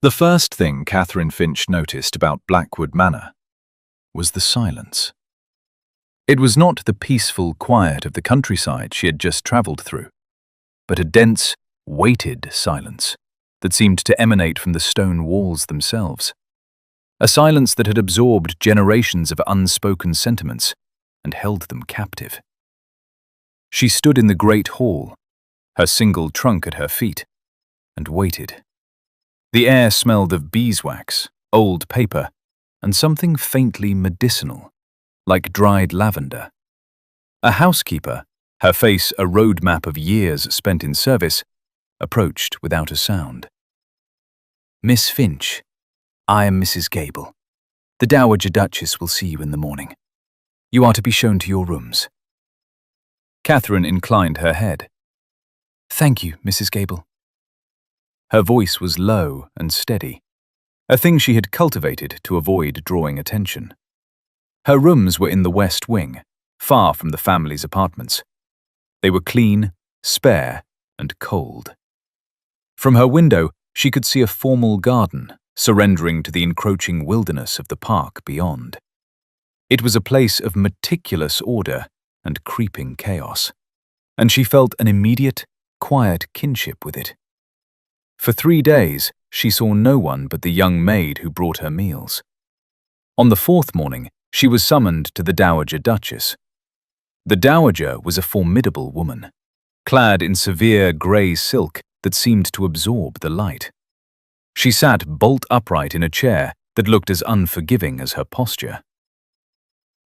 The first thing Catherine Finch noticed about Blackwood Manor was the silence. It was not the peaceful quiet of the countryside she had just travelled through, but a dense, weighted silence that seemed to emanate from the stone walls themselves. A silence that had absorbed generations of unspoken sentiments and held them captive. She stood in the great hall, her single trunk at her feet, and waited. The air smelled of beeswax, old paper, and something faintly medicinal, like dried lavender. A housekeeper, her face a roadmap of years spent in service, approached without a sound. "Miss Finch, I am Mrs. Gable. The Dowager Duchess will see you in the morning. You are to be shown to your rooms." Catherine inclined her head. "Thank you, Mrs. Gable." Her voice was low and steady, a thing she had cultivated to avoid drawing attention. Her rooms were in the west wing, far from the family's apartments. They were clean, spare, and cold. From her window, she could see a formal garden, surrendering to the encroaching wilderness of the park beyond. It was a place of meticulous order and creeping chaos, and she felt an immediate, quiet kinship with it. For 3 days, she saw no one but the young maid who brought her meals. On the 4th morning, she was summoned to the Dowager Duchess. The Dowager was a formidable woman, clad in severe grey silk that seemed to absorb the light. She sat bolt upright in a chair that looked as unforgiving as her posture.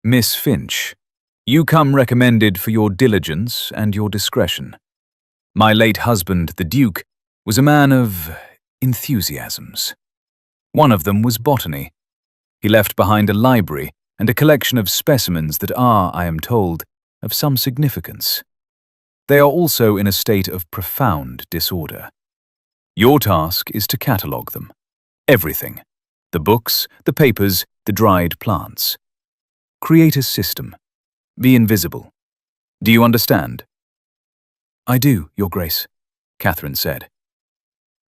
"Miss Finch, you come recommended for your diligence and your discretion. My late husband, the Duke, was a man of enthusiasms. One of them was botany. He left behind a library and a collection of specimens that are, I am told, of some significance. They are also in a state of profound disorder. Your task is to catalogue them. Everything. The books, the papers, the dried plants. Create a system. Be invisible. Do you understand?" "I do, Your Grace," Catherine said.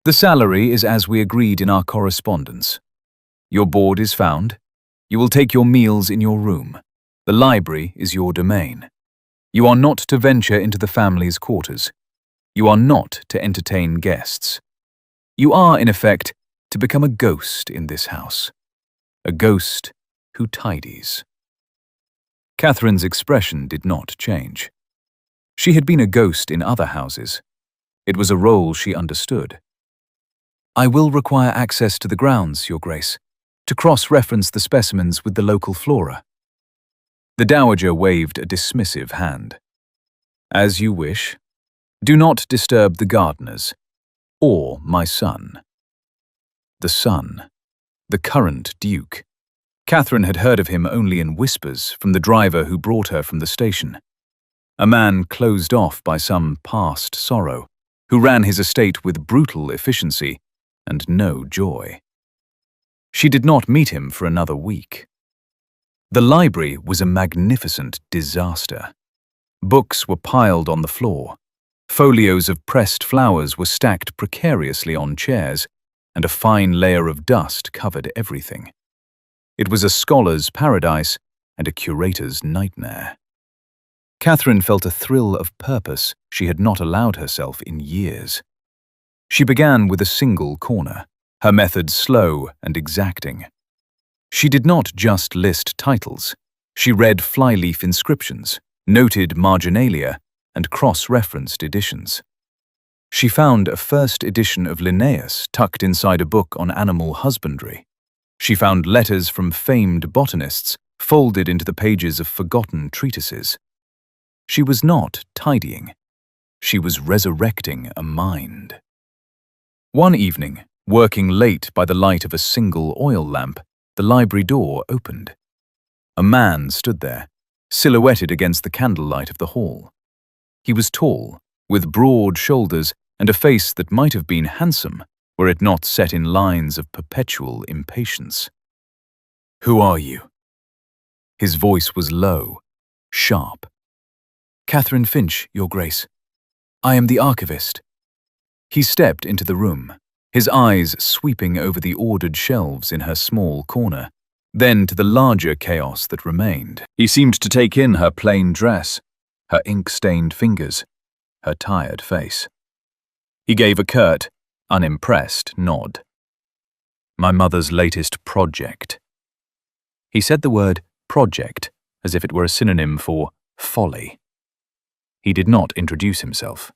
"The salary is as we agreed in our correspondence. Your board is found. You will take your meals in your room. The library is your domain. You are not to venture into the family's quarters. You are not to entertain guests. You are, in effect, to become a ghost in this house. A ghost who tidies." Catherine's expression did not change. She had been a ghost in other houses. It was a role she understood. "I will require access to the grounds, Your Grace, to cross-reference the specimens with the local flora." The Dowager waved a dismissive hand. "As you wish. Do not disturb the gardeners, or my son." The son. The current Duke. Catherine had heard of him only in whispers from the driver who brought her from the station. A man closed off by some past sorrow, who ran his estate with brutal efficiency and no joy. She did not meet him for another week. The library was a magnificent disaster. Books were piled on the floor. Folios of pressed flowers were stacked precariously on chairs, and a fine layer of dust covered everything. It was a scholar's paradise and a curator's nightmare. Catherine felt a thrill of purpose she had not allowed herself in years. She began with a single corner, her method slow and exacting. She did not just list titles. She read flyleaf inscriptions, noted marginalia, and cross-referenced editions. She found a first edition of Linnaeus tucked inside a book on animal husbandry. She found letters from famed botanists folded into the pages of forgotten treatises. She was not tidying. She was resurrecting a mind. One evening, working late by the light of a single oil lamp, the library door opened. A man stood there, silhouetted against the candlelight of the hall. He was tall, with broad shoulders and a face that might have been handsome were it not set in lines of perpetual impatience. "Who are you?" His voice was low, sharp. "Catherine Finch, Your Grace. I am the archivist." He stepped into the room, his eyes sweeping over the ordered shelves in her small corner, then to the larger chaos that remained. He seemed to take in her plain dress, her ink-stained fingers, her tired face. He gave a curt, unimpressed nod. My mother's latest project. He said the word project as if it were a synonym for folly. He did not introduce himself.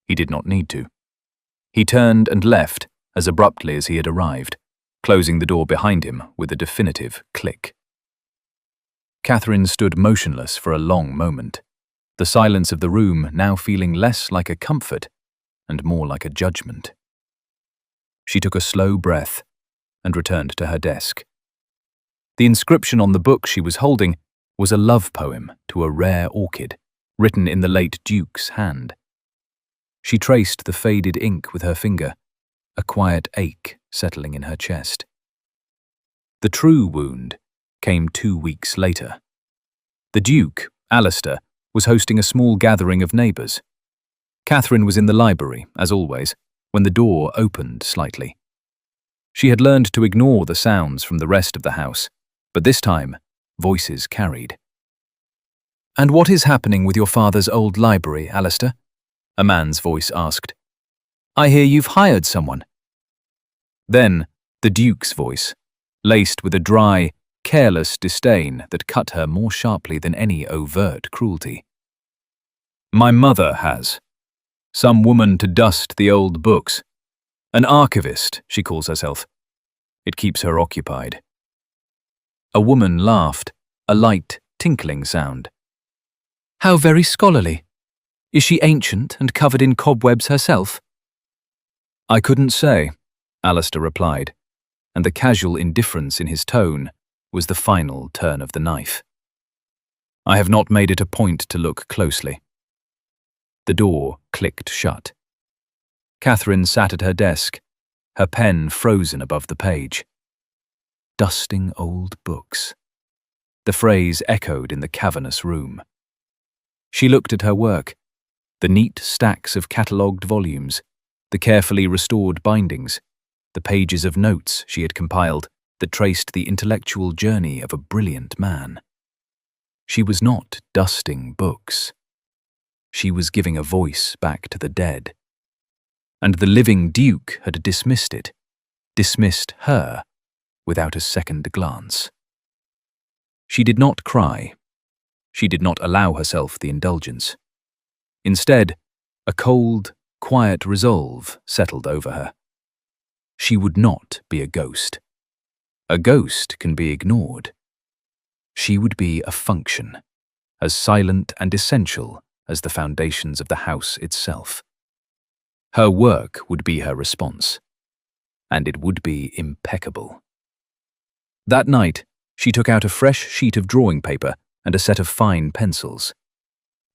He did not need to. He turned and left as abruptly as he had arrived, closing the door behind him with a definitive click. Catherine stood motionless for a long moment, the silence of the room now feeling less like a comfort and more like a judgment. She took a slow breath and returned to her desk. The inscription on the book she was holding was a love poem to a rare orchid, written in the late Duke's hand. She traced the faded ink with her finger, a quiet ache settling in her chest. The true wound came 2 weeks later. The Duke, Alistair, was hosting a small gathering of neighbours. Catherine was in the library, as always, when the door opened slightly. She had learned to ignore the sounds from the rest of the house, but this time, voices carried. "And what is happening with your father's old library, Alistair?" a man's voice asked. "I hear you've hired someone." Then, the Duke's voice, laced with a dry, careless disdain that cut her more sharply than any overt cruelty. "My mother has. Some woman to dust the old books. An archivist, she calls herself. It keeps her occupied." A woman laughed, a light, tinkling sound. "How very scholarly. Is she ancient and covered in cobwebs herself?" "I couldn't say," Alistair replied, and the casual indifference in his tone was the final turn of the knife. "I have not made it a point to look closely." The door clicked shut. Catherine sat at her desk, her pen frozen above the page. Dusting old books. The phrase echoed in the cavernous room. She looked at her work, the neat stacks of catalogued volumes, the carefully restored bindings, the pages of notes she had compiled that traced the intellectual journey of a brilliant man. She was not dusting books. She was giving a voice back to the dead. And the living Duke had dismissed it, dismissed her, without a second glance. She did not cry. She did not allow herself the indulgence. Instead, a cold, quiet resolve settled over her. She would not be a ghost. A ghost can be ignored. She would be a function, as silent and essential as the foundations of the house itself. Her work would be her response, and it would be impeccable. That night, she took out a fresh sheet of drawing paper and a set of fine pencils.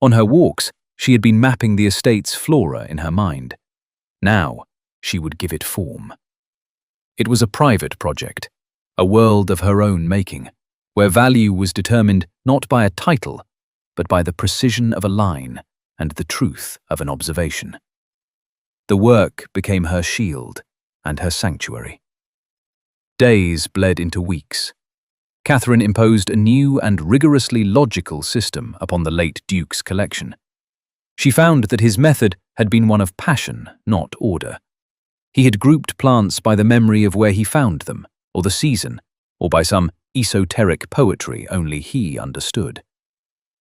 On her walks, she had been mapping the estate's flora in her mind. Now, she would give it form. It was a private project, a world of her own making, where value was determined not by a title, but by the precision of a line and the truth of an observation. The work became her shield and her sanctuary. Days bled into weeks. Catherine imposed a new and rigorously logical system upon the late Duke's collection. She found that his method had been one of passion, not order. He had grouped plants by the memory of where he found them, or the season, or by some esoteric poetry only he understood.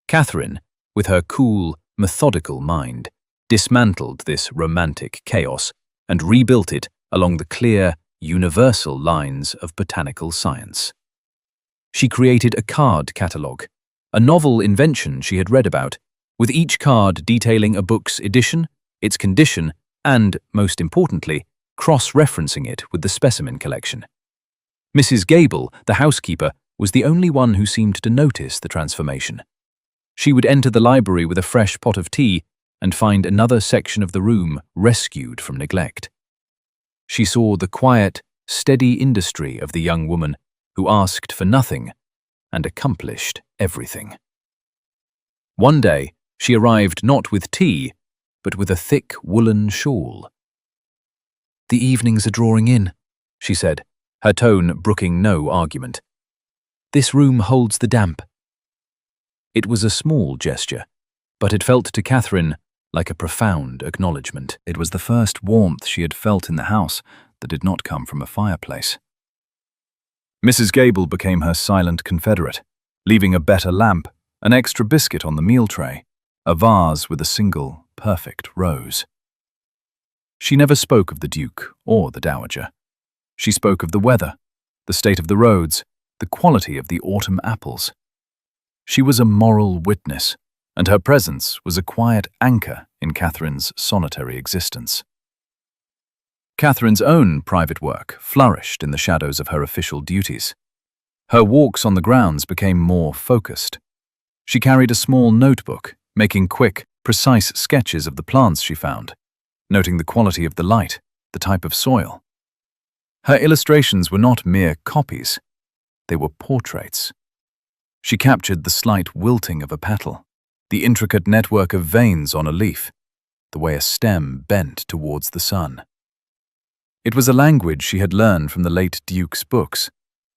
Catherine, with her cool, methodical mind, dismantled this romantic chaos and rebuilt it along the clear, universal lines of botanical science. She created a card catalogue, a novel invention she had read about, with each card detailing a book's edition, its condition, and, most importantly, cross-referencing it with the specimen collection. Mrs. Gable, the housekeeper, was the only one who seemed to notice the transformation. She would enter the library with a fresh pot of tea and find another section of the room rescued from neglect. She saw the quiet, steady industry of the young woman who asked for nothing and accomplished everything. One day, she arrived not with tea, but with a thick woolen shawl. "The evenings are drawing in," she said, her tone brooking no argument. "This room holds the damp." It was a small gesture, but it felt to Catherine like a profound acknowledgement. It was the first warmth she had felt in the house that did not come from a fireplace. Mrs. Gable became her silent confederate, leaving a better lamp, an extra biscuit on the meal tray, a vase with a single, perfect rose. She never spoke of the Duke or the Dowager. She spoke of the weather, the state of the roads, the quality of the autumn apples. She was a moral witness, and her presence was a quiet anchor in Catherine's solitary existence. Catherine's own private work flourished in the shadows of her official duties. Her walks on the grounds became more focused. She carried a small notebook, making quick, precise sketches of the plants she found, noting the quality of the light, the type of soil. Her illustrations were not mere copies, they were portraits. She captured the slight wilting of a petal, the intricate network of veins on a leaf, the way a stem bent towards the sun. It was a language she had learned from the late Duke's books,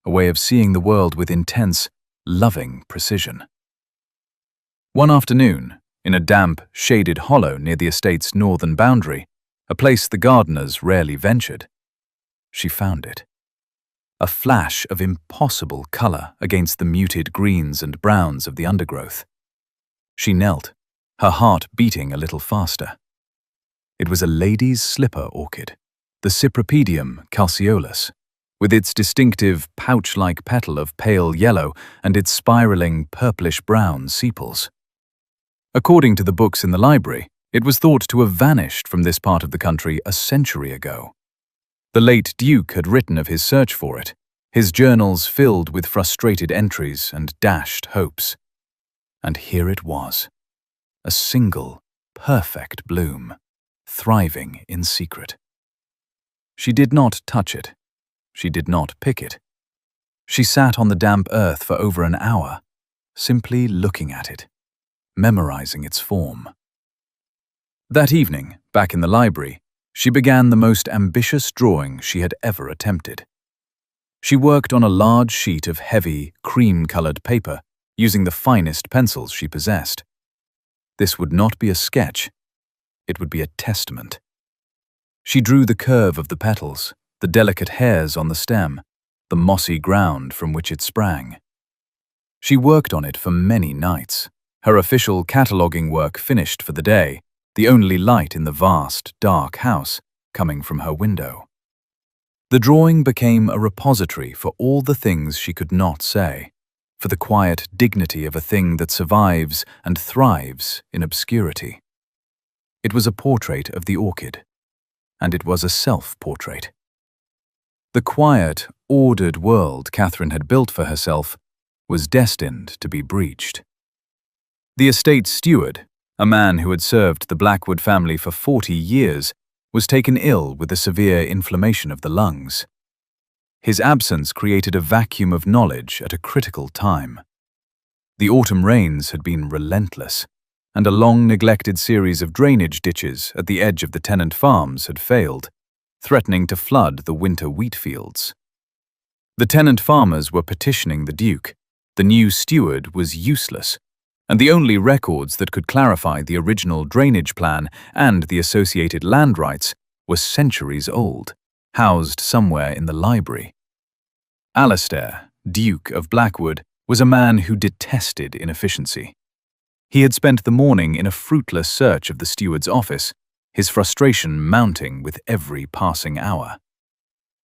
a way of seeing the world with intense, loving precision. One afternoon, in a damp, shaded hollow near the estate's northern boundary, a place the gardeners rarely ventured, she found it. A flash of impossible colour against the muted greens and browns of the undergrowth. She knelt, her heart beating a little faster. It was a lady's slipper orchid, the Cypripedium calceolus, with its distinctive pouch-like petal of pale yellow and its spiralling purplish-brown sepals. According to the books in the library, it was thought to have vanished from this part of the country a century ago. The late Duke had written of his search for it, his journals filled with frustrated entries and dashed hopes. And here it was, a single, perfect bloom, thriving in secret. She did not touch it. She did not pick it. She sat on the damp earth for over an hour, simply looking at it, memorizing its form. That evening, back in the library, she began the most ambitious drawing she had ever attempted. She worked on a large sheet of heavy, cream-colored paper, using the finest pencils she possessed. This would not be a sketch. It would be a testament. She drew the curve of the petals, the delicate hairs on the stem, the mossy ground from which it sprang. She worked on it for many nights, her official cataloguing work finished for the day, the only light in the vast, dark house coming from her window. The drawing became a repository for all the things she could not say, for the quiet dignity of a thing that survives and thrives in obscurity. It was a portrait of the orchid, and it was a self-portrait. The quiet, ordered world Catherine had built for herself was destined to be breached. The estate steward, a man who had served the Blackwood family for 40 years, was taken ill with a severe inflammation of the lungs. His absence created a vacuum of knowledge at a critical time. The autumn rains had been relentless, and a long-neglected series of drainage ditches at the edge of the tenant farms had failed, threatening to flood the winter wheat fields. The tenant farmers were petitioning the Duke. The new steward was useless, and the only records that could clarify the original drainage plan and the associated land rights were centuries old, housed somewhere in the library. Alastair, Duke of Blackwood, was a man who detested inefficiency. He had spent the morning in a fruitless search of the steward's office, his frustration mounting with every passing hour.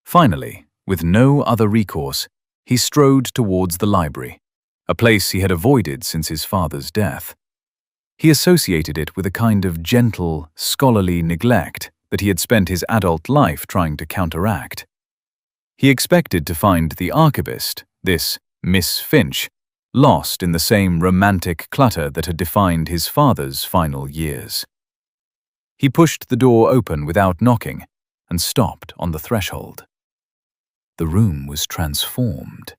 Finally, with no other recourse, he strode towards the library, a place he had avoided since his father's death. He associated it with a kind of gentle, scholarly neglect that he had spent his adult life trying to counteract. He expected to find the archivist, this Miss Finch, lost in the same romantic clutter that had defined his father's final years. He pushed the door open without knocking and stopped on the threshold. The room was transformed.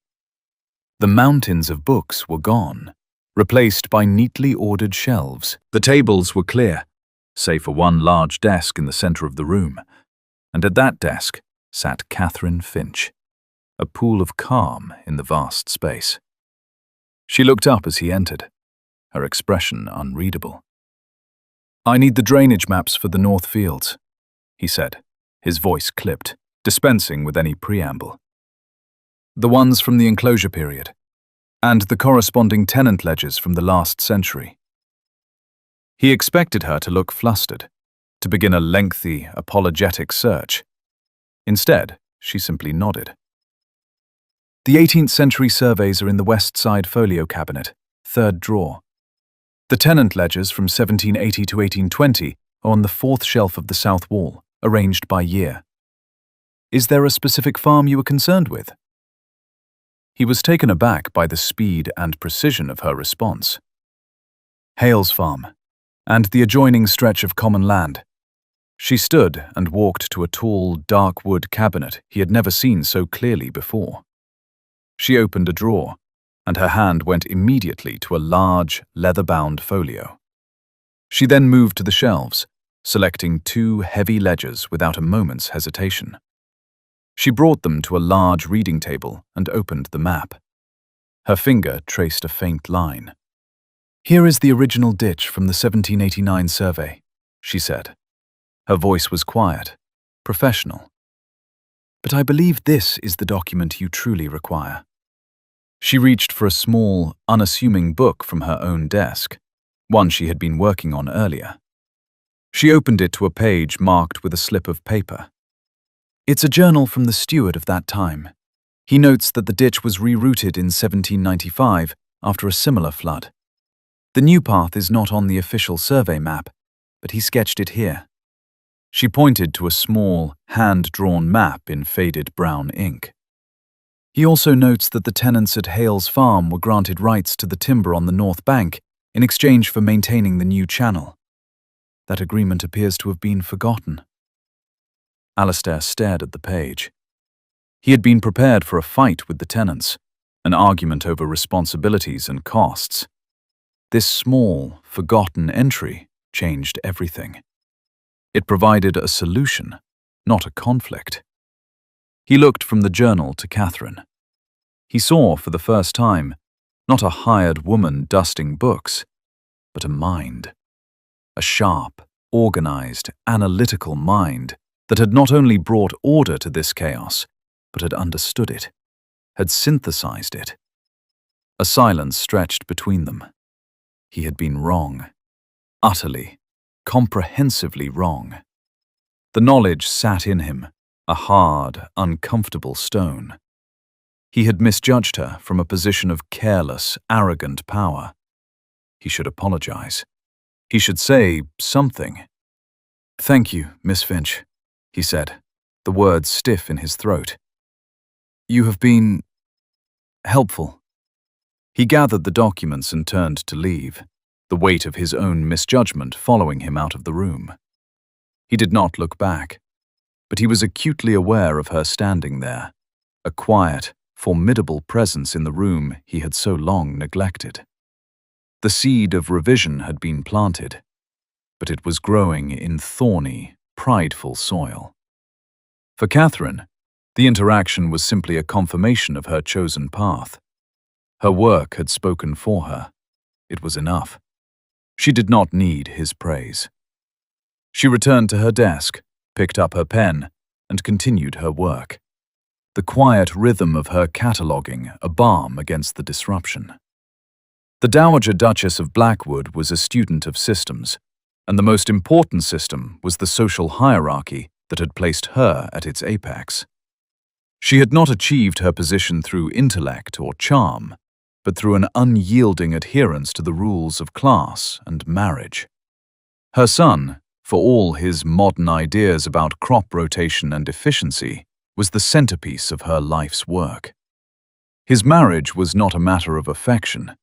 The mountains of books were gone, replaced by neatly ordered shelves. The tables were clear, save for one large desk in the center of the room, and at that desk sat Catherine Finch, a pool of calm in the vast space. She looked up as he entered, her expression unreadable. "I need the drainage maps for the North Fields," he said, his voice clipped, dispensing with any preamble. "The ones from the enclosure period, and the corresponding tenant ledgers from the last century." He expected her to look flustered, to begin a lengthy, apologetic search. Instead, she simply nodded. "The 18th century surveys are in the west side folio cabinet, third drawer. The tenant ledgers from 1780 to 1820 are on the fourth shelf of the south wall, arranged by year. Is there a specific farm you were concerned with?" He was taken aback by the speed and precision of her response. "Hale's farm, and the adjoining stretch of common land." She stood and walked to a tall, dark wood cabinet he had never seen so clearly before. She opened a drawer, and her hand went immediately to a large, leather-bound folio. She then moved to the shelves, selecting 2 heavy ledgers without a moment's hesitation. She brought them to a large reading table and opened the map. Her finger traced a faint line. "Here is the original ditch from the 1789 survey," she said. Her voice was quiet, professional. "But I believe this is the document you truly require." She reached for a small, unassuming book from her own desk, one she had been working on earlier. She opened it to a page marked with a slip of paper. "It's a journal from the steward of that time. He notes that the ditch was rerouted in 1795 after a similar flood. The new path is not on the official survey map, but he sketched it here." She pointed to a small, hand-drawn map in faded brown ink. "He also notes that the tenants at Hale's farm were granted rights to the timber on the north bank in exchange for maintaining the new channel. That agreement appears to have been forgotten." Alastair stared at the page. He had been prepared for a fight with the tenants, an argument over responsibilities and costs. This small, forgotten entry changed everything. It provided a solution, not a conflict. He looked from the journal to Catherine. He saw for the first time not a hired woman dusting books, but a mind. A sharp, organized, analytical mind that had not only brought order to this chaos, but had understood it, had synthesized it. A silence stretched between them. He had been wrong. Utterly, comprehensively wrong. The knowledge sat in him, a hard, uncomfortable stone. He had misjudged her from a position of careless, arrogant power. He should apologize. He should say something. "Thank you, Miss Finch," he said, the words stiff in his throat. "You have been helpful." He gathered the documents and turned to leave, the weight of his own misjudgment following him out of the room. He did not look back, but he was acutely aware of her standing there, a quiet, formidable presence in the room he had so long neglected. The seed of revision had been planted, but it was growing in thorny, prideful soil. For Catherine, the interaction was simply a confirmation of her chosen path. Her work had spoken for her. It was enough. She did not need his praise. She returned to her desk, picked up her pen, and continued her work. The quiet rhythm of her cataloguing a balm against the disruption. The Dowager Duchess of Blackwood was a student of systems, and the most important system was the social hierarchy that had placed her at its apex. She had not achieved her position through intellect or charm, but through an unyielding adherence to the rules of class and marriage. Her son, for all his modern ideas about crop rotation and efficiency, was the centerpiece of her life's work. His marriage was not a matter of affection.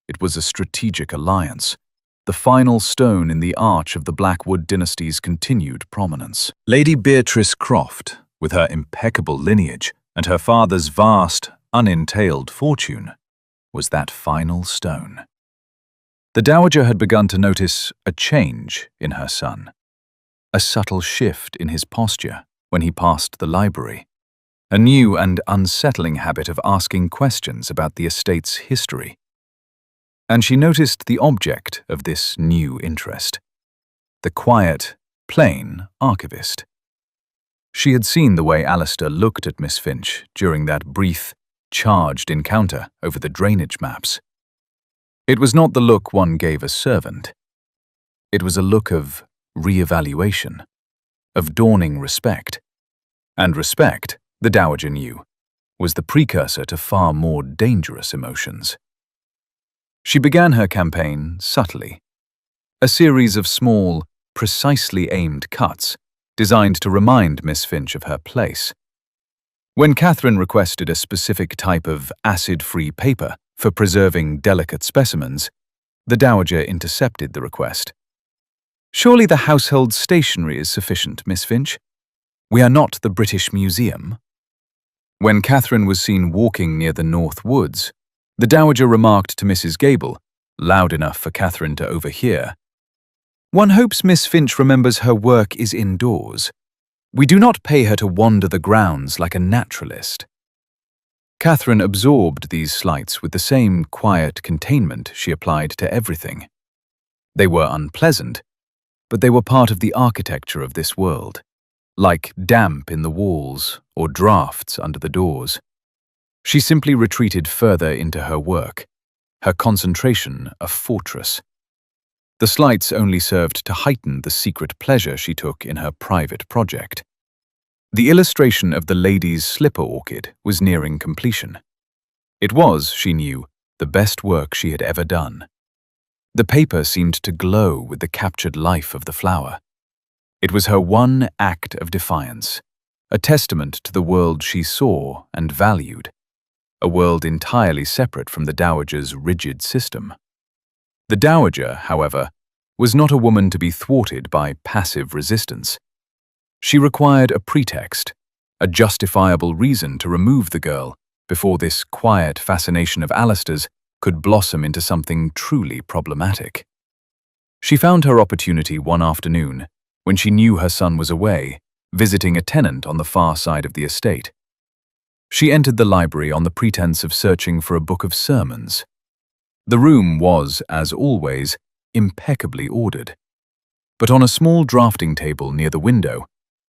It was a strategic alliance, the final stone in the arch of the Blackwood dynasty's continued prominence. Lady Beatrice Croft, with her impeccable lineage and her father's vast, unentailed fortune, was that final stone. The Dowager had begun to notice a change in her son, a subtle shift in his posture when he passed the library, a new and unsettling habit of asking questions about the estate's history. And she noticed the object of this new interest, the quiet, plain archivist. She had seen the way Alistair looked at Miss Finch during that brief, charged encounter over the drainage maps. It was not the look one gave a servant. It was a look of re-evaluation, of dawning respect. And respect, the Dowager knew, was the precursor to far more dangerous emotions. She began her campaign subtly, a series of small, precisely aimed cuts designed to remind Miss Finch of her place. When Catherine requested a specific type of acid-free paper for preserving delicate specimens, the Dowager intercepted the request. "Surely the household stationery is sufficient, Miss Finch. We are not the British Museum." When Catherine was seen walking near the North Woods, the Dowager remarked to Mrs. Gable, loud enough for Catherine to overhear, "One hopes Miss Finch remembers her work is indoors. We do not pay her to wander the grounds like a naturalist." Catherine absorbed these slights with the same quiet containment she applied to everything. They were unpleasant, but they were part of the architecture of this world, like damp in the walls or drafts under the doors. She simply retreated further into her work, her concentration a fortress. The slights only served to heighten the secret pleasure she took in her private project. The illustration of the lady's slipper orchid was nearing completion. It was, she knew, the best work she had ever done. The paper seemed to glow with the captured life of the flower. It was her one act of defiance, a testament to the world she saw and valued, a world entirely separate from the Dowager's rigid system. The Dowager, however, was not a woman to be thwarted by passive resistance. She required a pretext, a justifiable reason to remove the girl before this quiet fascination of Alistair's could blossom into something truly problematic. She found her opportunity one afternoon when she knew her son was away, visiting a tenant on the far side of the estate. She entered the library on the pretense of searching for a book of sermons. The room was, as always, impeccably ordered. But on a small drafting table near the window,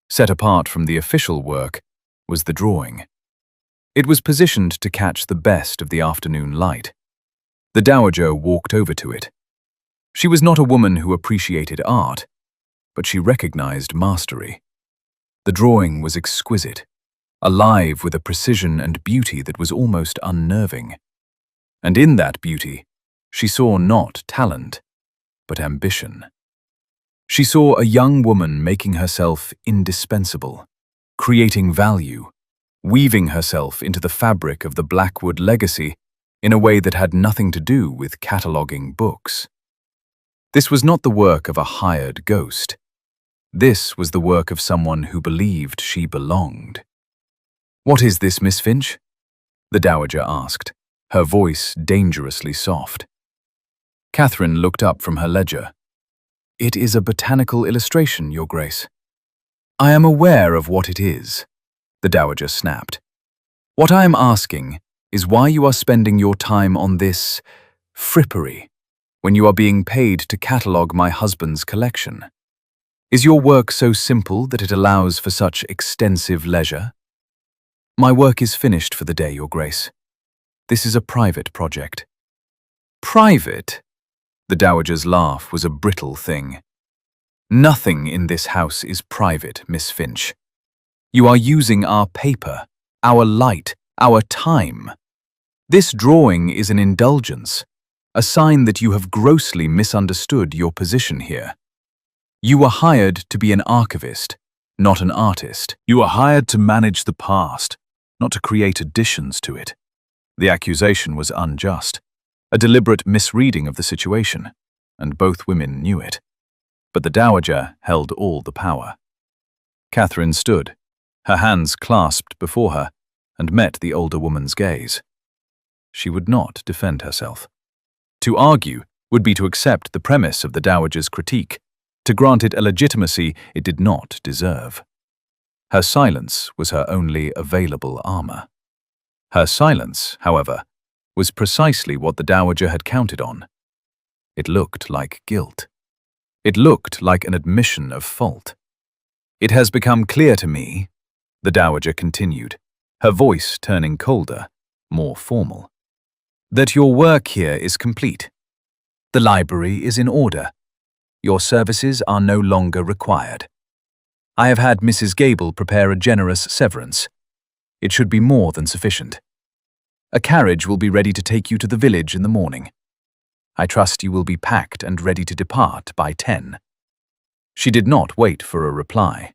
set apart from the official work, was the drawing. It was positioned to catch the best of the afternoon light. The Dowager walked over to it. She was not a woman who appreciated art, but she recognized mastery. The drawing was exquisite, alive with a precision and beauty that was almost unnerving. And in that beauty, she saw not talent, but ambition. She saw a young woman making herself indispensable, creating value, weaving herself into the fabric of the Blackwood legacy in a way that had nothing to do with cataloguing books. This was not the work of a hired ghost. This was the work of someone who believed she belonged. "What is this, Miss Finch?" the Dowager asked, her voice dangerously soft. Catherine looked up from her ledger. "It is a botanical illustration, Your Grace." "I am aware of what it is," the Dowager snapped. "What I am asking is why you are spending your time on this frippery when you are being paid to catalogue my husband's collection. Is your work so simple that it allows for such extensive leisure?" "My work is finished for the day, Your Grace. This is a private project." "Private?" The Dowager's laugh was a brittle thing. "Nothing in this house is private, Miss Finch. You are using our paper, our light, our time. This drawing is an indulgence, a sign that you have grossly misunderstood your position here. You were hired to be an archivist, not an artist. You were hired to manage the past, not to create additions to it." The accusation was unjust, a deliberate misreading of the situation, and both women knew it. But the Dowager held all the power. Catherine stood, her hands clasped before her, and met the older woman's gaze. She would not defend herself. To argue would be to accept the premise of the Dowager's critique, to grant it a legitimacy it did not deserve. Her silence was her only available armor. Her silence, however, was precisely what the Dowager had counted on. It looked like guilt. It looked like an admission of fault. "It has become clear to me," the Dowager continued, her voice turning colder, more formal, "that your work here is complete. The library is in order. Your services are no longer required. I have had Mrs. Gable prepare a generous severance. It should be more than sufficient. A carriage will be ready to take you to the village in the morning. I trust you will be packed and ready to depart by 10. She did not wait for a reply.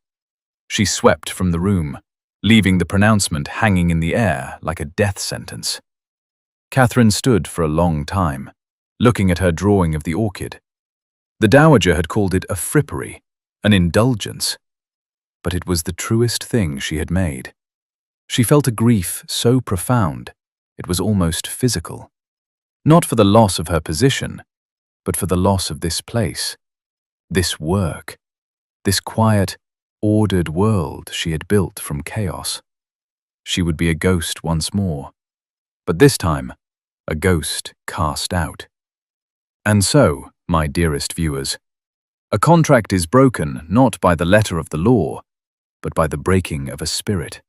She swept from the room, leaving the pronouncement hanging in the air like a death sentence. Catherine stood for a long time, looking at her drawing of the orchid. The Dowager had called it a frippery, an indulgence. But it was the truest thing she had made. She felt a grief so profound, it was almost physical. Not for the loss of her position, but for the loss of this place, this work, this quiet, ordered world she had built from chaos. She would be a ghost once more, but this time, a ghost cast out. And so, my dearest viewers, a contract is broken not by the letter of the law, but by the breaking of a spirit.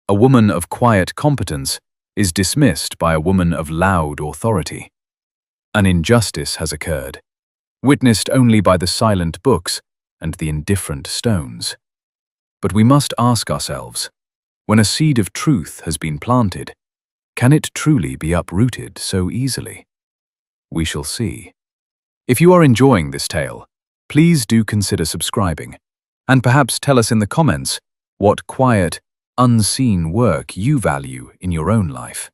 A woman of quiet competence is dismissed by a woman of loud authority. An injustice has occurred, witnessed only by the silent books and the indifferent stones. But we must ask ourselves, when a seed of truth has been planted, can it truly be uprooted so easily? We shall see. If you are enjoying this tale, please do consider subscribing, and perhaps tell us in the comments what quiet, unseen work you value in your own life.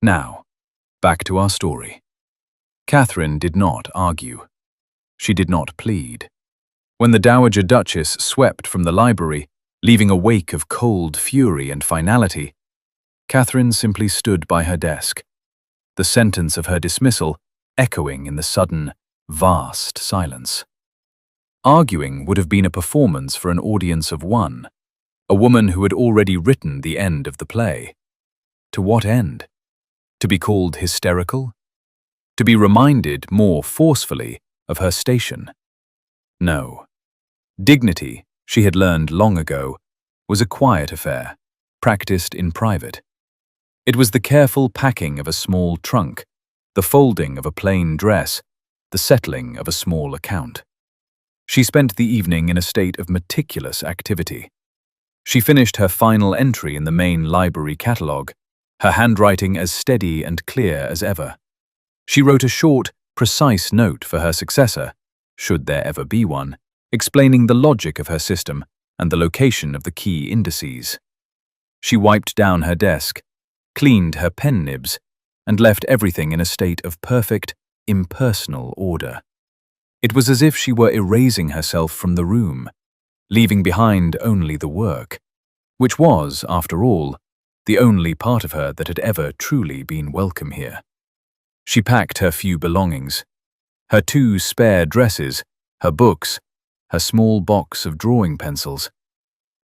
Now, back to our story. Catherine did not argue. She did not plead. When the Dowager Duchess swept from the library, leaving a wake of cold fury and finality, Catherine simply stood by her desk, the sentence of her dismissal echoing in the sudden, vast silence. Arguing would have been a performance for an audience of one, a woman who had already written the end of the play. To what end? To be called hysterical? To be reminded more forcefully of her station? No. Dignity, she had learned long ago, was a quiet affair, practiced in private. It was the careful packing of a small trunk, the folding of a plain dress, the settling of a small account. She spent the evening in a state of meticulous activity. She finished her final entry in the main library catalogue, her handwriting as steady and clear as ever. She wrote a short, precise note for her successor, should there ever be one, explaining the logic of her system and the location of the key indices. She wiped down her desk, cleaned her pen nibs, and left everything in a state of perfect, impersonal order. It was as if she were erasing herself from the room, leaving behind only the work, which was, after all, the only part of her that had ever truly been welcome here. She packed her few belongings, her 2 spare dresses, her books, her small box of drawing pencils.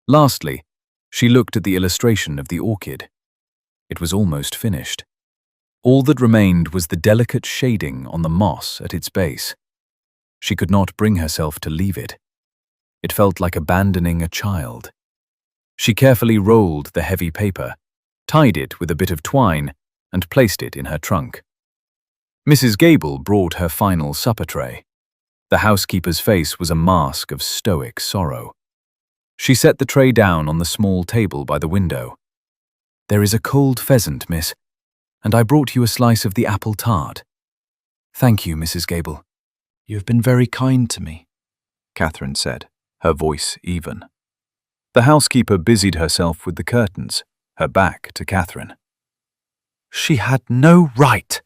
Lastly, she looked at the illustration of the orchid. It was almost finished. All that remained was the delicate shading on the moss at its base. She could not bring herself to leave it. It felt like abandoning a child. She carefully rolled the heavy paper, tied it with a bit of twine, and placed it in her trunk. Mrs. Gable brought her final supper tray. The housekeeper's face was a mask of stoic sorrow. She set the tray down on the small table by the window. "There is a cold pheasant, miss, and I brought you a slice of the apple tart." "Thank you, Mrs. Gable. You have been very kind to me," Catherine said, her voice even. The housekeeper busied herself with the curtains, her back to Catherine. "She had no right,"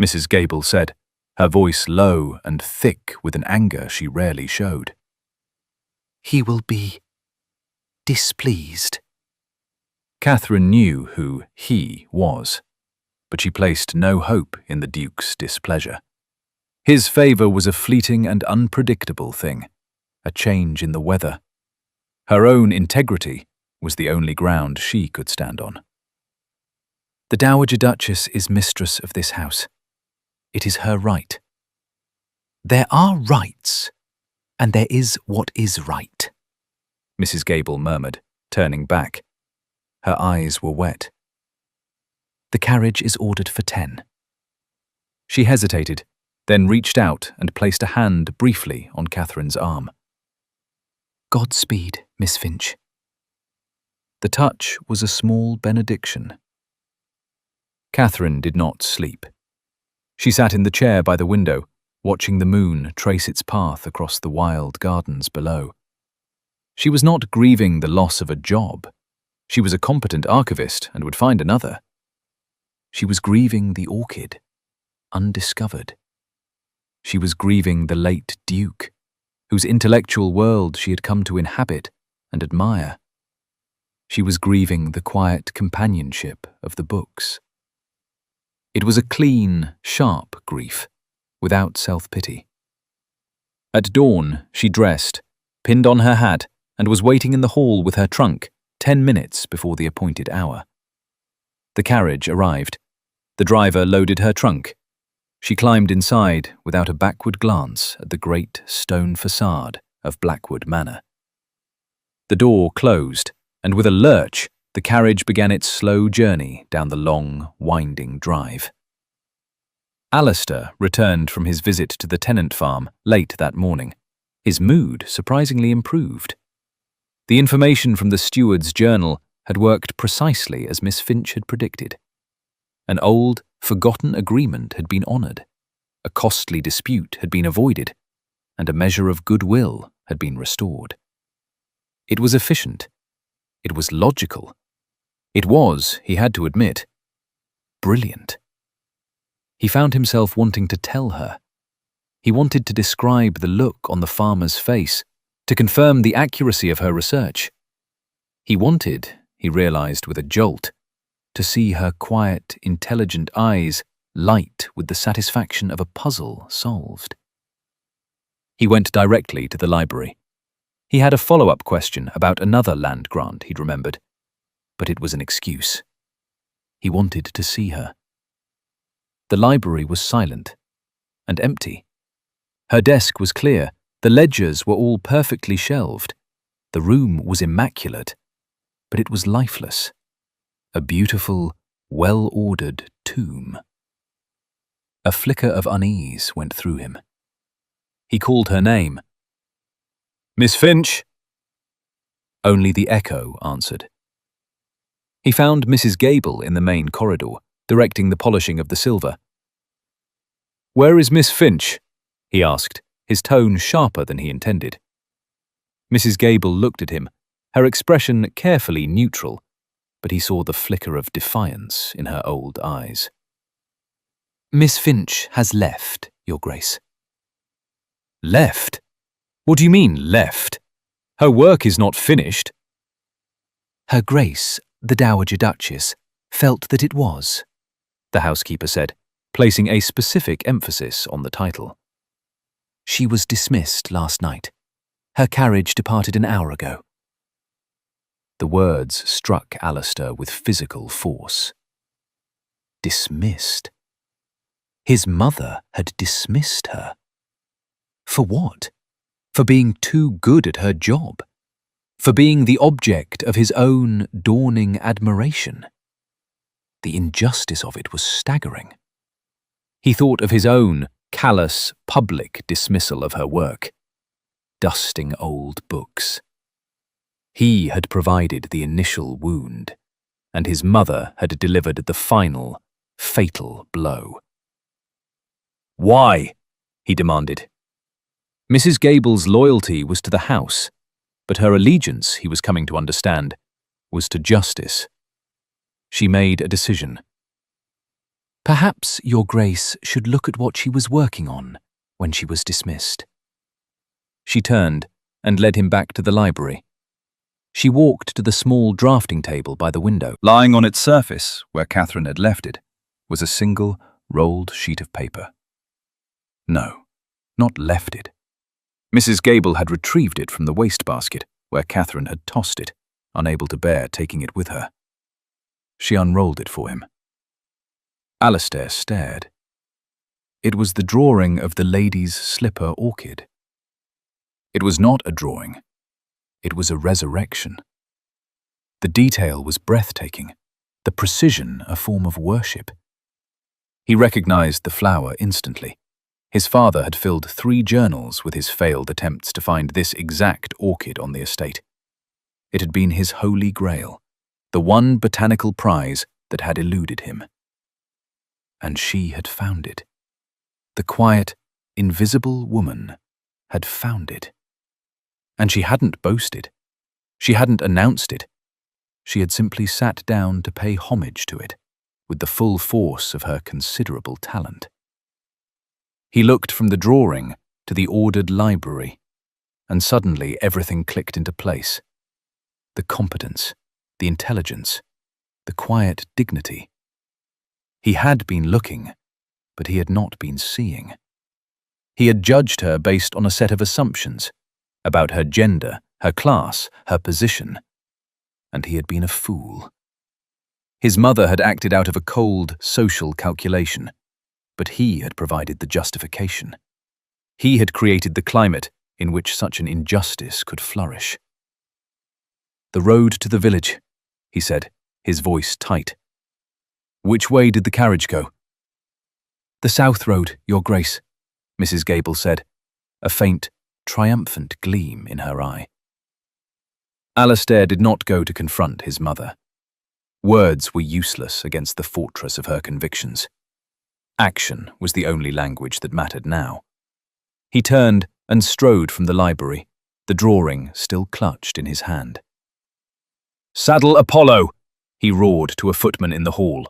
Mrs. Gable said, her voice low and thick with an anger she rarely showed. "He will be displeased." Catherine knew who he was, but she placed no hope in the Duke's displeasure. His favour was a fleeting and unpredictable thing, a change in the weather. Her own integrity was the only ground she could stand on. The Dowager Duchess is mistress of this house. It is her right. There are rights, and there is what is right, Mrs. Gable murmured, turning back. Her eyes were wet. The carriage is ordered for 10. She hesitated, then reached out and placed a hand briefly on Catherine's arm. Godspeed, Miss Finch. The touch was a small benediction. Catherine did not sleep. She sat in the chair by the window, watching the moon trace its path across the wild gardens below. She was not grieving the loss of a job. She was a competent archivist and would find another. She was grieving the orchid, undiscovered. She was grieving the late Duke, whose intellectual world she had come to inhabit and admire. She was grieving the quiet companionship of the books. It was a clean, sharp grief, without self-pity. At dawn, she dressed, pinned on her hat, and was waiting in the hall with her trunk 10 minutes before the appointed hour. The carriage arrived. The driver loaded her trunk. She climbed inside without a backward glance at the great stone facade of Blackwood Manor. The door closed, and with a lurch, the carriage began its slow journey down the long, winding drive. Alistair returned from his visit to the tenant farm late that morning. His mood surprisingly improved. The information from the steward's journal had worked precisely as Miss Finch had predicted. An old, forgotten agreement had been honoured, a costly dispute had been avoided, and a measure of goodwill had been restored. It was efficient. It was logical. It was, he had to admit, brilliant. He found himself wanting to tell her. He wanted to describe the look on the farmer's face, to confirm the accuracy of her research. He wanted, he realized with a jolt, to see her quiet, intelligent eyes light with the satisfaction of a puzzle solved. He went directly to the library. He had a follow-up question about another land grant he'd remembered, but it was an excuse. He wanted to see her. The library was silent and empty. Her desk was clear. The ledgers were all perfectly shelved. The room was immaculate, but it was lifeless. A beautiful, well-ordered tomb. A flicker of unease went through him. He called her name. Miss Finch! Only the echo answered. He found Mrs. Gable in the main corridor, directing the polishing of the silver. Where is Miss Finch? He asked, his tone sharper than he intended. Mrs. Gable looked at him, her expression carefully neutral, but he saw the flicker of defiance in her old eyes. Miss Finch has left, Your Grace. Left? What do you mean, left? Her work is not finished. Her Grace, the Dowager Duchess, felt that it was, the housekeeper said, placing a specific emphasis on the title. She was dismissed last night. Her carriage departed an hour ago. The words struck Alistair with physical force. Dismissed? His mother had dismissed her. For what? For being too good at her job? For being the object of his own dawning admiration? The injustice of it was staggering. He thought of his own callous, public dismissal of her work. Dusting old books. He had provided the initial wound, and his mother had delivered the final, fatal blow. Why? He demanded. Mrs. Gable's loyalty was to the house, but her allegiance, he was coming to understand, was to justice. She made a decision. Perhaps Your Grace should look at what she was working on when she was dismissed. She turned and led him back to the library. She walked to the small drafting table by the window. Lying on its surface, where Catherine had left it, was a single, rolled sheet of paper. No, not left it. Mrs. Gable had retrieved it from the wastebasket. where Catherine had tossed it, unable to bear taking it with her. She unrolled it for him. Alistair stared. It was the drawing of the lady's slipper orchid. It was not a drawing. It was a resurrection. The detail was breathtaking, the precision a form of worship. He recognized the flower instantly. His father had filled 3 journals with his failed attempts to find this exact orchid on the estate. It had been his holy grail, the one botanical prize that had eluded him. And she had found it. The quiet, invisible woman had found it. And she hadn't boasted. She hadn't announced it. She had simply sat down to pay homage to it, with the full force of her considerable talent. He looked from the drawing to the ordered library, and suddenly everything clicked into place. The competence, the intelligence, the quiet dignity. He had been looking, but he had not been seeing. He had judged her based on a set of assumptions about her gender, her class, her position. And he had been a fool. His mother had acted out of a cold, social calculation, but he had provided the justification. He had created the climate in which such an injustice could flourish. "The road to the village," he said, his voice tight. "Which way did the carriage go?" "The south road, Your Grace," Mrs. Gable said, a faint, triumphant gleam in her eye. Alistair did not go to confront his mother. Words were useless against the fortress of her convictions. Action was the only language that mattered now. He turned and strode from the library, the drawing still clutched in his hand. "Saddle Apollo!" he roared to a footman in the hall.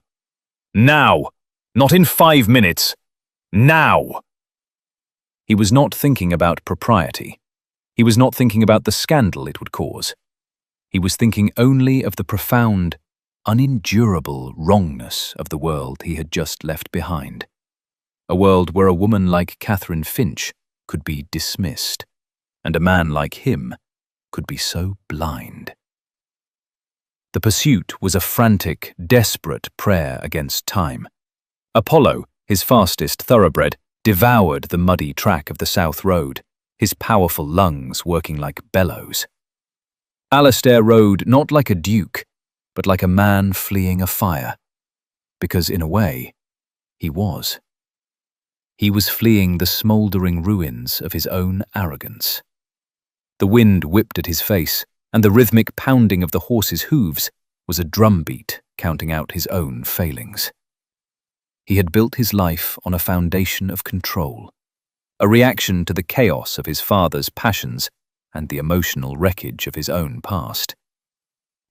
"Now! Not in 5 minutes! Now!" He was not thinking about propriety. He was not thinking about the scandal it would cause. He was thinking only of the profound, unendurable wrongness of the world he had just left behind. A world where a woman like Catherine Finch could be dismissed, and a man like him could be so blind. The pursuit was a frantic, desperate prayer against time. Apollo, his fastest thoroughbred, devoured the muddy track of the South Road, his powerful lungs working like bellows. Alistair rode not like a duke, but like a man fleeing a fire, because in a way, he was. He was fleeing the smouldering ruins of his own arrogance. The wind whipped at his face, and the rhythmic pounding of the horse's hooves was a drumbeat counting out his own failings. He had built his life on a foundation of control, a reaction to the chaos of his father's passions and the emotional wreckage of his own past.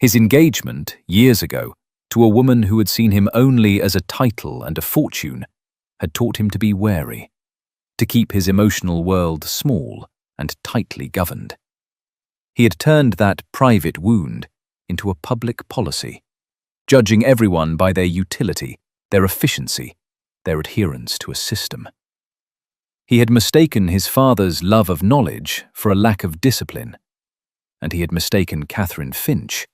His engagement, years ago, to a woman who had seen him only as a title and a fortune, had taught him to be wary, to keep his emotional world small and tightly governed. He had turned that private wound into a public policy, judging everyone by their utility, their efficiency, their adherence to a system. He had mistaken his father's love of knowledge for a lack of discipline, and he had mistaken Catherine Finch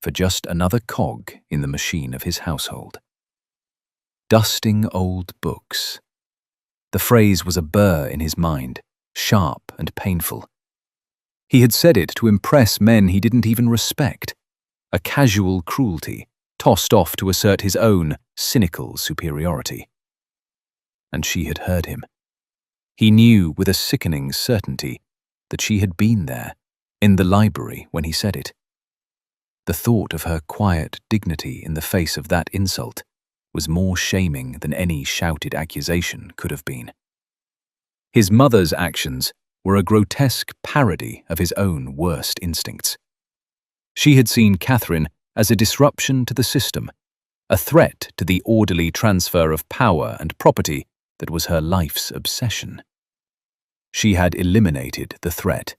for just another cog in the machine of his household. Dusting old books. The phrase was a burr in his mind, sharp and painful. He had said it to impress men he didn't even respect, a casual cruelty, tossed off to assert his own cynical superiority. And she had heard him. He knew with a sickening certainty that she had been there, in the library, when he said it. The thought of her quiet dignity in the face of that insult was more shaming than any shouted accusation could have been. His mother's actions were a grotesque parody of his own worst instincts. She had seen Catherine as a disruption to the system, a threat to the orderly transfer of power and property that was her life's obsession. She had eliminated the threat,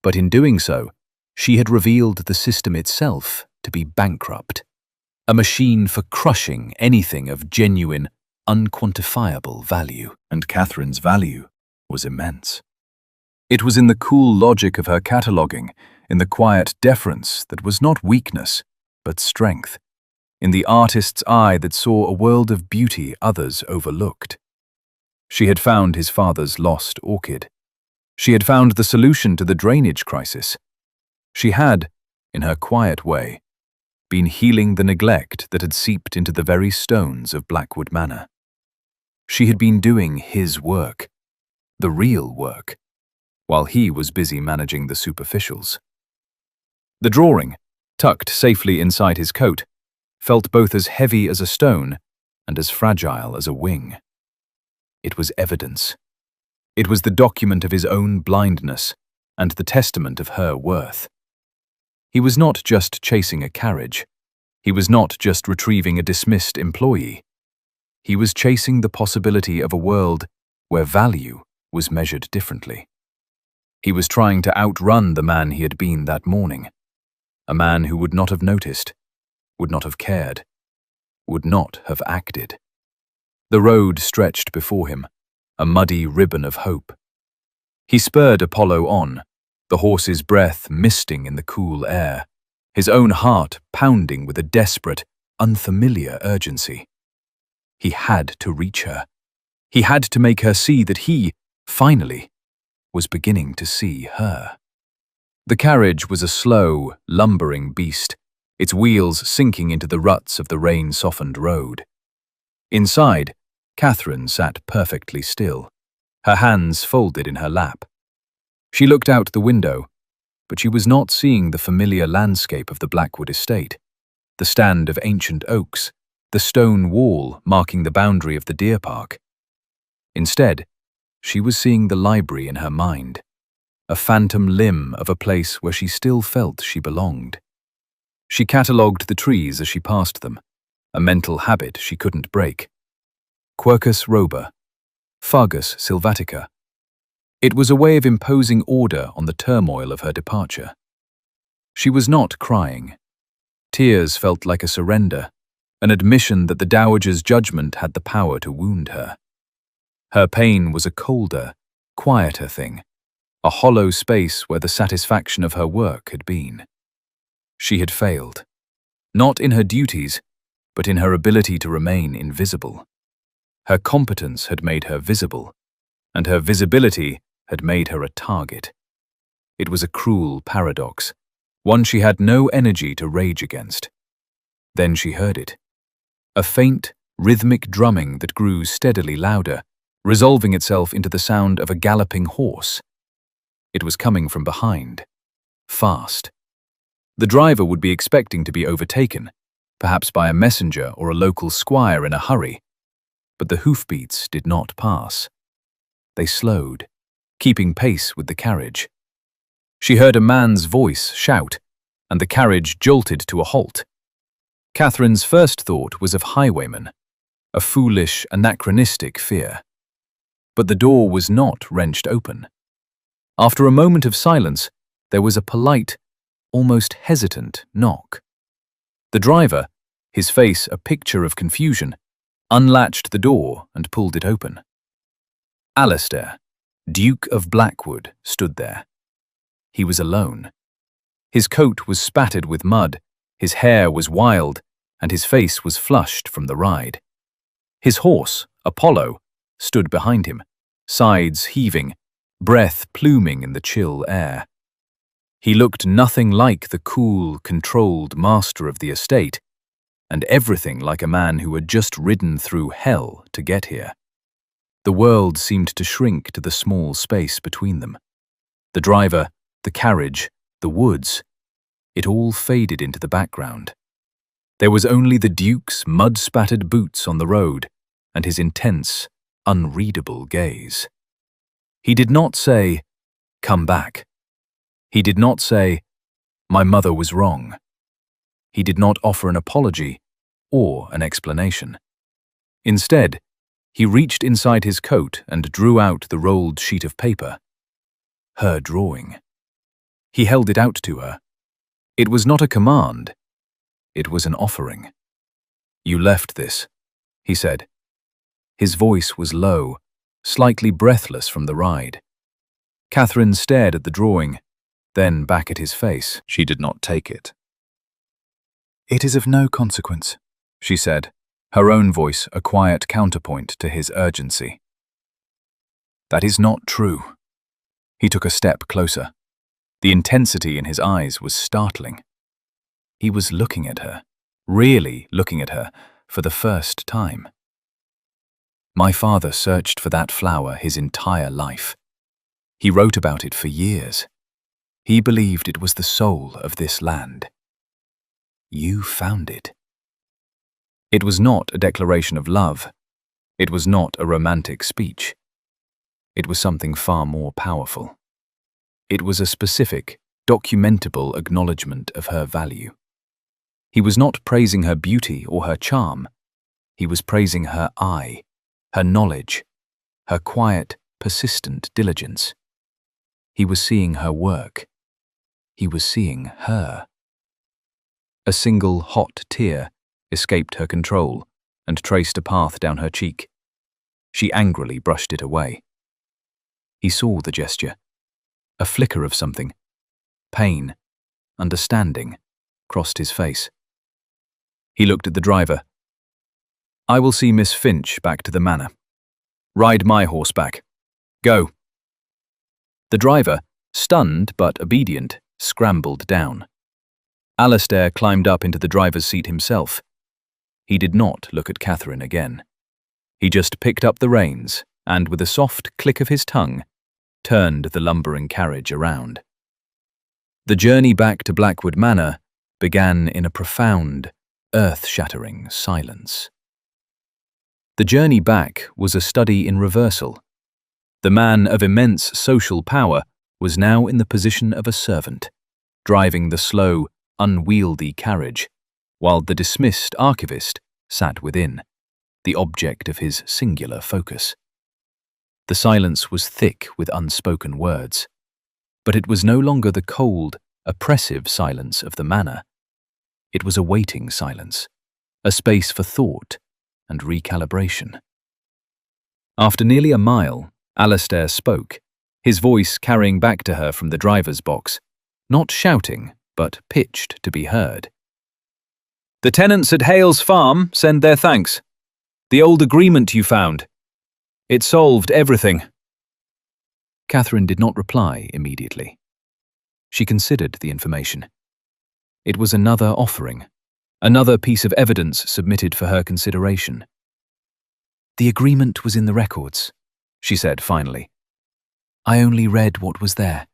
but in doing so, she had revealed the system itself to be bankrupt, a machine for crushing anything of genuine, unquantifiable value. And Catherine's value was immense. It was in the cool logic of her cataloguing, in the quiet deference that was not weakness, but strength, in the artist's eye that saw a world of beauty others overlooked. She had found his father's lost orchid. She had found the solution to the drainage crisis. She had, in her quiet way, been healing the neglect that had seeped into the very stones of Blackwood Manor. She had been doing his work, the real work, while he was busy managing the superficials. The drawing, tucked safely inside his coat, felt both as heavy as a stone and as fragile as a wing. It was evidence. It was the document of his own blindness and the testament of her worth. He was not just chasing a carriage. He was not just retrieving a dismissed employee. He was chasing the possibility of a world where value was measured differently. He was trying to outrun the man he had been that morning, a man who would not have noticed, would not have cared, would not have acted. The road stretched before him, a muddy ribbon of hope. He spurred Apollo on, the horse's breath misting in the cool air, his own heart pounding with a desperate, unfamiliar urgency. He had to reach her. He had to make her see that he, finally, was beginning to see her. The carriage was a slow, lumbering beast, its wheels sinking into the ruts of the rain-softened road. Inside, Catherine sat perfectly still, her hands folded in her lap. She looked out the window, but she was not seeing the familiar landscape of the Blackwood estate, the stand of ancient oaks, the stone wall marking the boundary of the deer park. Instead, she was seeing the library in her mind, a phantom limb of a place where she still felt she belonged. She catalogued the trees as she passed them, a mental habit she couldn't break. Quercus robur, Fagus sylvatica. It was a way of imposing order on the turmoil of her departure. She was not crying. Tears felt like a surrender, an admission that the dowager's judgment had the power to wound her. Her pain was a colder, quieter thing, a hollow space where the satisfaction of her work had been. She had failed, not in her duties, but in her ability to remain invisible. Her competence had made her visible, and her visibility had made her a target. It was a cruel paradox, one she had no energy to rage against. Then she heard it. A faint, rhythmic drumming that grew steadily louder, resolving itself into the sound of a galloping horse. It was coming from behind, fast. The driver would be expecting to be overtaken, perhaps by a messenger or a local squire in a hurry, but the hoofbeats did not pass. They slowed, keeping pace with the carriage. She heard a man's voice shout, and the carriage jolted to a halt. Catherine's first thought was of highwaymen, a foolish, anachronistic fear. But the door was not wrenched open. After a moment of silence, there was a polite, almost hesitant knock. The driver, his face a picture of confusion, unlatched the door and pulled it open. Alistair, Duke of Blackwood, stood there. He was alone. His coat was spattered with mud, his hair was wild, and his face was flushed from the ride. His horse, Apollo, stood behind him, sides heaving, breath pluming in the chill air. He looked nothing like the cool, controlled master of the estate, and everything like a man who had just ridden through hell to get here. The world seemed to shrink to the small space between them. The driver, the carriage, the woods, it all faded into the background. There was only the Duke's mud-spattered boots on the road and his intense, unreadable gaze. He did not say, "Come back." He did not say, "My mother was wrong." He did not offer an apology or an explanation. Instead, he reached inside his coat and drew out the rolled sheet of paper. Her drawing. He held it out to her. It was not a command. It was an offering. "You left this," he said. His voice was low, slightly breathless from the ride. Catherine stared at the drawing, Then back at his face. She did not take it. "It is of no consequence," she said, her own voice a quiet counterpoint to his urgency. "That is not true." He took a step closer. The intensity in his eyes was startling. He was looking at her, really looking at her, for the first time. "My father searched for that flower his entire life. He wrote about it for years. He believed it was the soul of this land. You found it." It was not a declaration of love. It was not a romantic speech. It was something far more powerful. It was a specific, documentable acknowledgement of her value. He was not praising her beauty or her charm. He was praising her eye, her knowledge, her quiet, persistent diligence. He was seeing her work. He was seeing her. A single hot tear escaped her control and traced a path down her cheek. She angrily brushed it away. He saw the gesture. A flicker of something. Pain, understanding, crossed his face. He looked at the driver. "I will see Miss Finch back to the manor. Ride my horse back. Go." The driver, stunned but obedient, scrambled down. Alistair climbed up into the driver's seat himself. He did not look at Catherine again. He just picked up the reins and, with a soft click of his tongue, turned the lumbering carriage around. The journey back to Blackwood Manor began in a profound, earth-shattering silence. The journey back was a study in reversal. The man of immense social power was now in the position of a servant, driving the slow, unwieldy carriage, while the dismissed archivist sat within, the object of his singular focus. The silence was thick with unspoken words, but it was no longer the cold, oppressive silence of the manor. It was a waiting silence, a space for thought and recalibration. After nearly a mile, Alistair spoke, his voice carrying back to her from the driver's box, not shouting, but pitched to be heard. "The tenants at Hale's farm send their thanks. The old agreement you found. It solved everything." Catherine did not reply immediately. She considered the information. It was another offering, another piece of evidence submitted for her consideration. "The agreement was in the records," she said finally. "I only read what was there."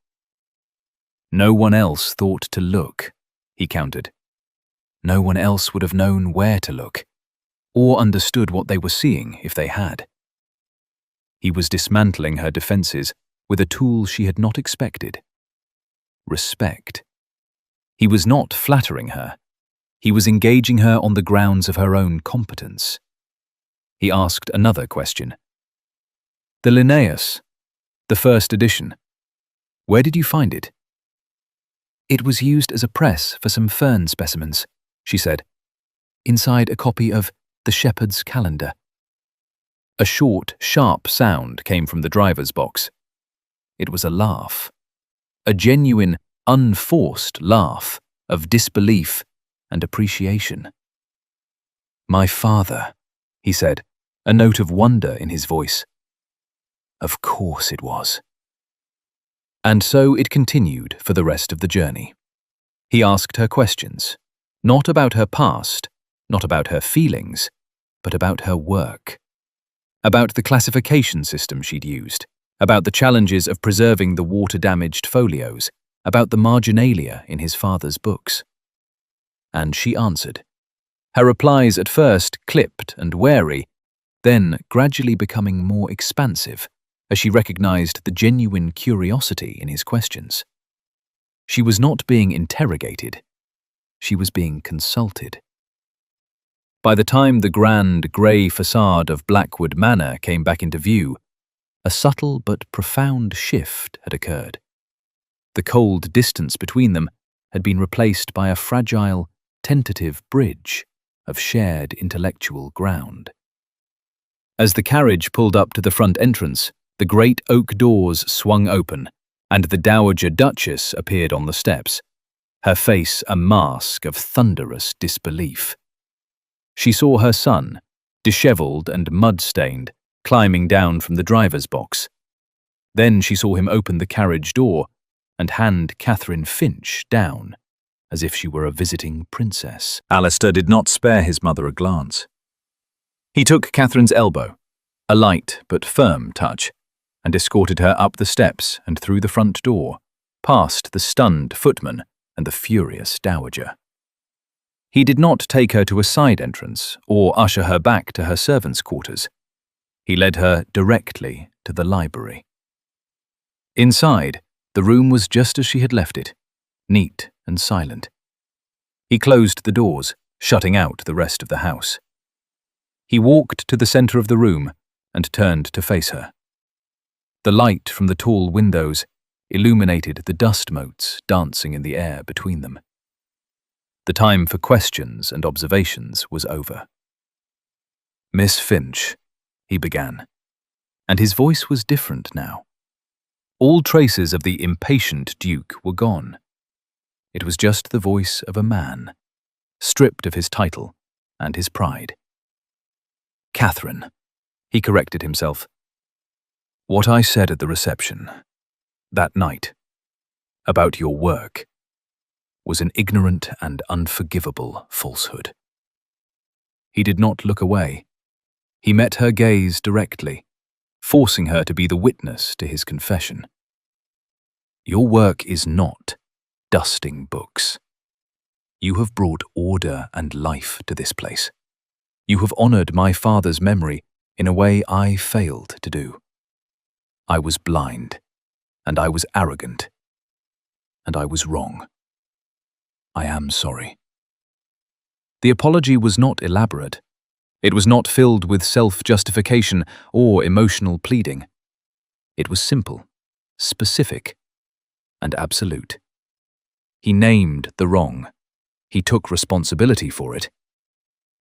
"No one else thought to look," he countered. "No one else would have known where to look, or understood what they were seeing if they had." He was dismantling her defenses with a tool she had not expected. Respect. He was not flattering her. He was engaging her on the grounds of her own competence. He asked another question. "The Linnaeus, the first edition. Where did you find it?" "It was used as a press for some fern specimens," she said, "inside a copy of The Shepherd's Calendar." A short, sharp sound came from the driver's box. It was a laugh. A genuine, unforced laugh of disbelief and appreciation. "My father," he said, a note of wonder in his voice. Of course it was. And so it continued for the rest of the journey. He asked her questions, not about her past, not about her feelings, but about her work. About the classification system she'd used, about the challenges of preserving the water-damaged folios, about the marginalia in his father's books. And she answered. Her replies at first clipped and wary, then gradually becoming more expansive as she recognized the genuine curiosity in his questions. She was not being interrogated. She was being consulted. By the time the grand grey facade of Blackwood Manor came back into view, a subtle but profound shift had occurred. The cold distance between them had been replaced by a fragile, tentative bridge of shared intellectual ground. As the carriage pulled up to the front entrance, the great oak doors swung open, and the Dowager Duchess appeared on the steps, her face a mask of thunderous disbelief. She saw her son, dishevelled and mud-stained, climbing down from the driver's box. Then she saw him open the carriage door and hand Catherine Finch down, as if she were a visiting princess. Alistair did not spare his mother a glance. He took Catherine's elbow, a light but firm touch, and escorted her up the steps and through the front door, past the stunned footman and the furious dowager. He did not take her to a side entrance or usher her back to her servants' quarters. He led her directly to the library. Inside, the room was just as she had left it, neat and silent. He closed the doors, shutting out the rest of the house. He walked to the center of the room and turned to face her. The light from the tall windows illuminated the dust motes dancing in the air between them. The time for questions and observations was over. "Miss Finch," he began, and his voice was different now. All traces of the impatient Duke were gone. It was just the voice of a man, stripped of his title and his pride. "Catherine," he corrected himself. "What I said at the reception, that night, about your work, was an ignorant and unforgivable falsehood." He did not look away. He met her gaze directly, forcing her to be the witness to his confession. "Your work is not dusting books. You have brought order and life to this place. You have honored my father's memory in a way I failed to do. I was blind, and I was arrogant, and I was wrong. I am sorry." The apology was not elaborate. It was not filled with self-justification or emotional pleading. It was simple, specific, and absolute. He named the wrong. He took responsibility for it.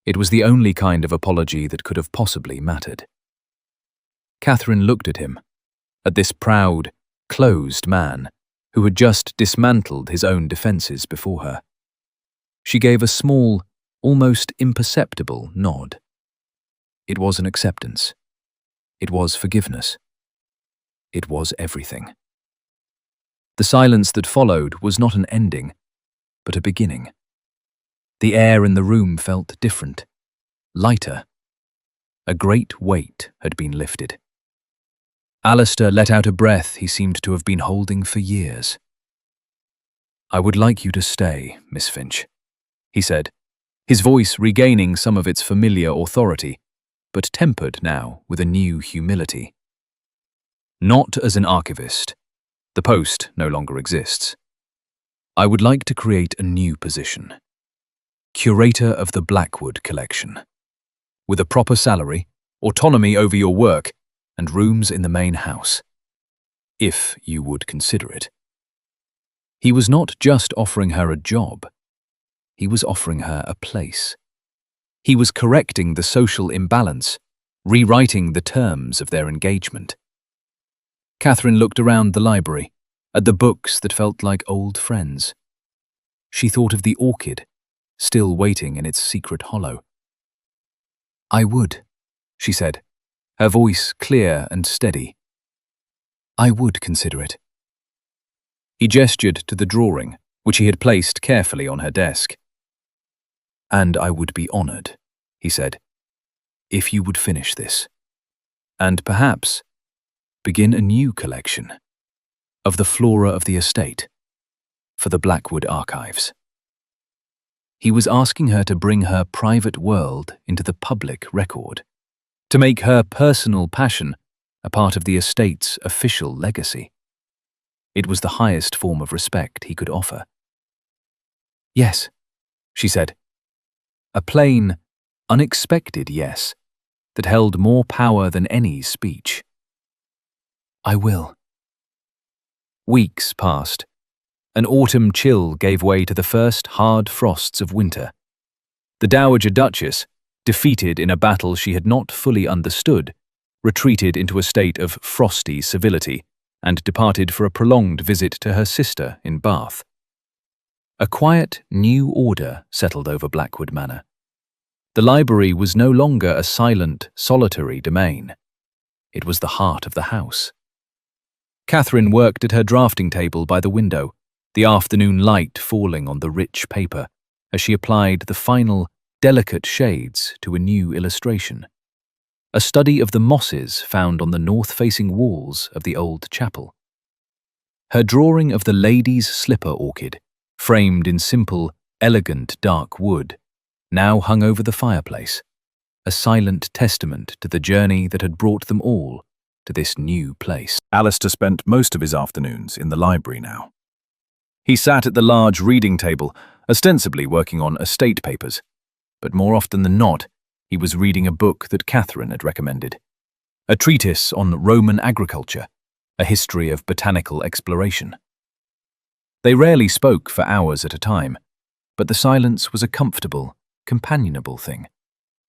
It was the only kind of apology that could have possibly mattered. Catherine looked at him, at this proud, closed man who had just dismantled his own defenses before her. She gave a small, almost imperceptible nod. It was an acceptance. It was forgiveness. It was everything. The silence that followed was not an ending, but a beginning. The air in the room felt different, lighter. A great weight had been lifted. Alistair let out a breath he seemed to have been holding for years. "I would like you to stay, Miss Finch," he said, his voice regaining some of its familiar authority, but tempered now with a new humility. "Not as an archivist. The post no longer exists. I would like to create a new position. Curator of the Blackwood collection. With a proper salary, autonomy over your work, and rooms in the main house. If you would consider it." He was not just offering her a job. He was offering her a place. He was correcting the social imbalance, rewriting the terms of their engagement. Catherine looked around the library, at the books that felt like old friends. She thought of the orchid, still waiting in its secret hollow. "I would," she said, her voice clear and steady. "I would consider it." He gestured to the drawing, which he had placed carefully on her desk. "And I would be honored," he said, "if you would finish this. And perhaps begin a new collection of the flora of the estate for the Blackwood archives." He was asking her to bring her private world into the public record, to make her personal passion a part of the estate's official legacy. It was the highest form of respect he could offer. "Yes," she said. A plain, unexpected yes that held more power than any speech. "I will." Weeks passed. An autumn chill gave way to the first hard frosts of winter. The Dowager Duchess, defeated in a battle she had not fully understood, retreated into a state of frosty civility, and departed for a prolonged visit to her sister in Bath. A quiet, new order settled over Blackwood Manor. The library was no longer a silent, solitary domain. It was the heart of the house. Catherine worked at her drafting table by the window, the afternoon light falling on the rich paper as she applied the final, delicate shades to a new illustration. A study of the mosses found on the north-facing walls of the old chapel. Her drawing of the lady's slipper orchid, framed in simple, elegant dark wood, now hung over the fireplace, a silent testament to the journey that had brought them all to this new place. Alistair spent most of his afternoons in the library now. He sat at the large reading table, ostensibly working on estate papers, but more often than not, he was reading a book that Catherine had recommended, a treatise on Roman agriculture, a history of botanical exploration. They rarely spoke for hours at a time, but the silence was a comfortable, companionable thing,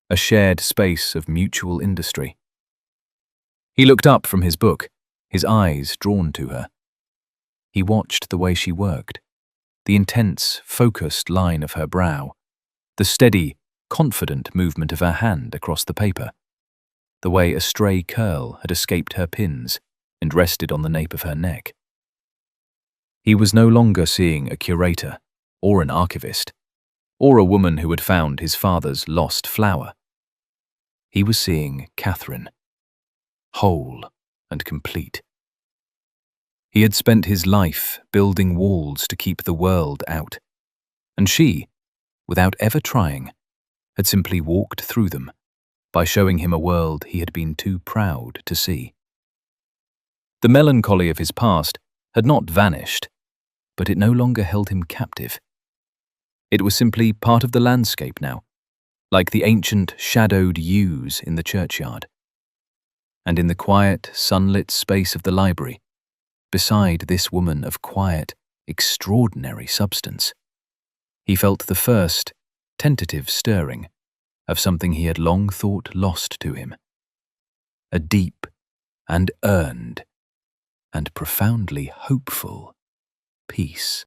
a shared space of mutual industry. He looked up from his book, his eyes drawn to her. He watched the way she worked, the intense, focused line of her brow, the steady, confident movement of her hand across the paper, the way a stray curl had escaped her pins and rested on the nape of her neck. He was no longer seeing a curator, or an archivist, or a woman who had found his father's lost flower. He was seeing Catherine, whole and complete. He had spent his life building walls to keep the world out, and she, without ever trying, had simply walked through them by showing him a world he had been too proud to see. The melancholy of his past had not vanished, but it no longer held him captive. It was simply part of the landscape now, like the ancient shadowed yews in the churchyard. And in the quiet, sunlit space of the library, beside this woman of quiet, extraordinary substance, he felt the first, tentative stirring of something he had long thought lost to him. A deep and earned and profoundly hopeful peace.